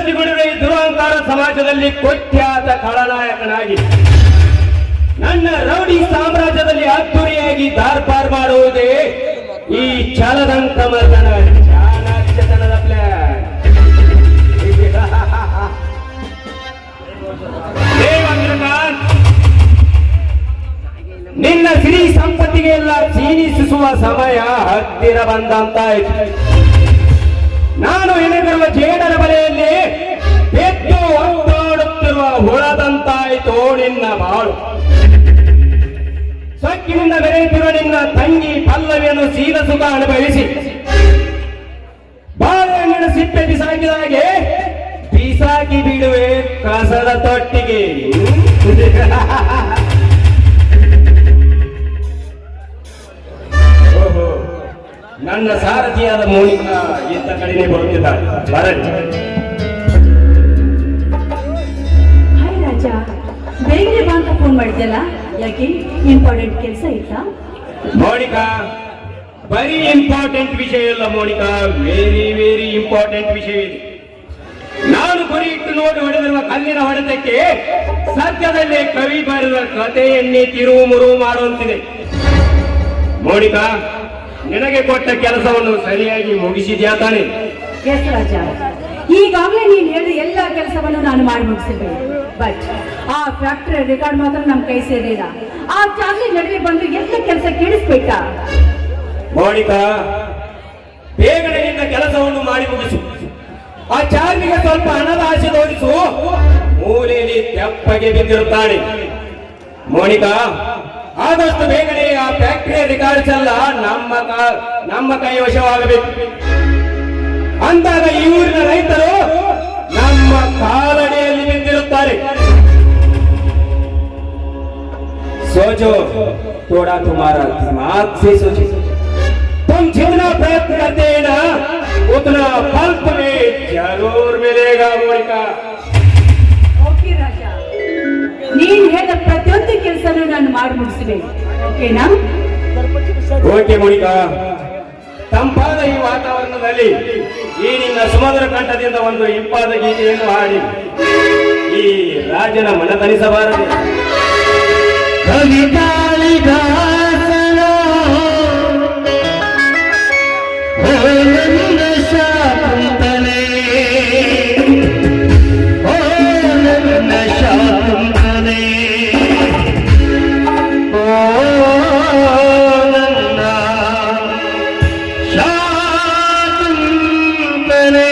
ಸಜ್ಜುಗೊಂಡಿರುವ ಈ ದುರಹಂಕಾರ ಸಮಾಜದಲ್ಲಿ ಕುಖ್ಯಾತ ಖಳನಾಯಕನಾಗಿ ನನ್ನ ರೌಡಿ ಸಾಮ್ರಾಜ್ಯದಲ್ಲಿ ಅದ್ದೂರಿಯಾಗಿ ದಾರ್ಪಾರ್ ಮಾಡುವುದೇ ಈ ಛಲದಂಕ ಮರ್ದನ ಚಾಣಾಕ್ಷತನದ ಪ್ಲಾನ್. ನಿನ್ನ ಸಿರಿ ಸಂಪತ್ತಿಗೆ ಎಲ್ಲ ಕ್ಷೀಣಿಸುವ ಸಮಯ ಹತ್ತಿರ ಬಂದಂತಾಯಿತು. ನಾನು ಎಳೆದಿರುವ ಜೇಡರ ಬಲೆಯಲ್ಲಿ ಎದ್ದು ಒದ್ದಾಡುತ್ತಿರುವ ಹುಳದಂತಾಯಿತು ನಿನ್ನ ಬಾಳು. ಸೊಕ್ಕಿನಿಂದ ಬೆರೆಯುತ್ತಿರುವ ನಿನ್ನ ತಂಗಿ ಪಲ್ಲವಿಯನ್ನು ಸೀದ ಸುಖ ಅನುಭವಿಸಿ ಬಾಳೆಹಣ್ಣಿನ ಸಿಪ್ಪೆ ಬಿಸಾಕಿದ ಹಾಗೆ ಬಿಸಾಕಿ ಬಿಡುವೆ ಕಸದ ತೊಟ್ಟಿಗೆ. ಓಹೋ, ನನ್ನ ಸಾರಥಿಯಾದ ಮೋನಿಕಾ ಇತ್ತ ಕಡೆಗೆ ಬರುತ್ತಿದ್ದಾಳೆ. ಬರಲಿ. ಹಾಯ್ ರಾಜ, ಬೇಗನೆ ಬಾ ಅಂತ ಫೋನ್ ಮಾಡಿದ್ಯಲ್ಲ, ಯಾಕೆ ಇಂಪಾರ್ಟೆಂಟ್ ಕೆಲಸ ಇತ್ತಾ? ಮೋನಿಕಾ, ಬರೀ ಇಂಪಾರ್ಟೆಂಟ್ ವಿಷಯ ಇಲ್ಲ ಮೋನಿಕಾ, ವೆರಿ ವೆರಿ ಇಂಪಾರ್ಟೆಂಟ್ ವಿಷಯ ಇದೆ. ನಾನು ಗುರಿ ಇಟ್ಟು ನೋಡಿ ಹೊಡೆದಿರುವ ಕಲ್ಲಿನ ಹೊಡೆತಕ್ಕೆ ಸದ್ಯದಲ್ಲೇ ಕವಿ ಬರೆದ ಕಥೆಯನ್ನೇ ತಿರುವು ಮುರುವು ಮಾಡುವಂತಿದೆ. ಮೋನಿಕಾ, ನಿನಗೆ ಕೊಟ್ಟ ಕೆಲಸವನ್ನು ಸರಿಯಾಗಿ ಮುಗಿಸಿದ್ಯಾ ತಾನೆ? ಎಸ್ ರಾಜ, ಈಗಾಗಲೇ ನೀನು ಹೇಳಿದ ಎಲ್ಲ ಕೆಲಸವನ್ನು ನಾನು ಮಾಡಿ ಮುಗಿಸಿದ್ದೆ. ಬಟ್ ಆ ಫ್ಯಾಕ್ಟರಿ ರೆಕಾರ್ಡ್ ಮಾತ್ರ ನಮ್ಮ ಕೈ ಸೇರಿಲ್ಲ. ಆ ಚಾರ್ಲಿ ನಡುವೆ ಬಂದು ಎಲ್ಲ ಕೆಲಸ ಕೇಳಿಸ್ಬೇಕಾ? ಮೋನಿಕಾ, ಬೇಗನೆ ನಿನ್ನ ಕೆಲಸವನ್ನು ಮಾಡಿ ಮುಗಿಸು. ಆ ಚಾರ್ಲಿಗೆ ಸ್ವಲ್ಪ ಹಣದ ಆಸೆ ತೋರಿಸು. ಮೂಲೆಯಲ್ಲಿ ತೆಪ್ಪಗೆ ಬಿದ್ದಿರುತ್ತಾಳೆ. ಮೋನಿಕಾ, ಆದಷ್ಟು ಬೇಗನೆ ಆ ಫ್ಯಾಕ್ಟರಿ ರೆಕಾರ್ಡ್ಸ್ ಎಲ್ಲ ನಮ್ಮ ಕೈವಶವಾಗಬೇಕು. ಅಂದಾಗ ಈ ಊರಿನ ರೈತರು ನಮ್ಮ ಕಾಲಡಿಯಲ್ಲಿ ಬಿದ್ದಿರುತ್ತಾರೆ. सोचो थोड़ा तुम्हारा दिमाग से सोचो. तुम जितना प्रयत्न करते हैं ना उतना फल तुम्हें जरूर मिलेगा. मोनिका, ಓಕೆ ರಾಜ, ನೀನು ಹೇಳಿದ ಪ್ರತಿಯೊಂದು ಕೆಲಸನೂ ನಾನು ಮಾಡಿ ಮುಗಿಸಬೇಕು. ಓಕೆನಾ? ಓಕೆ ಮೋನಿಕಾ. ತಂಪಾದ ಈ ವಾತಾವರಣದಲ್ಲಿ ಈ ನಿನ್ನ ಸುಮಧುರ ಕಂಠದಿಂದ ಒಂದು ಇಂಪಾದ ಗೀತೆಯನ್ನು ಹಾಡಿ ಈ ರಾಜನ ಮನತನಿಸಬಾರದು. ಕವಿತಾಳಿದಾಸನೋ ಓ ನನ್ನ ಶಾಕುಂತಲೆ, ಓ ನನ್ನ ಶಾಕುಂತಲೆ, ಓ ನನ್ನ Shakuntale.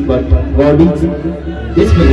But God is this way.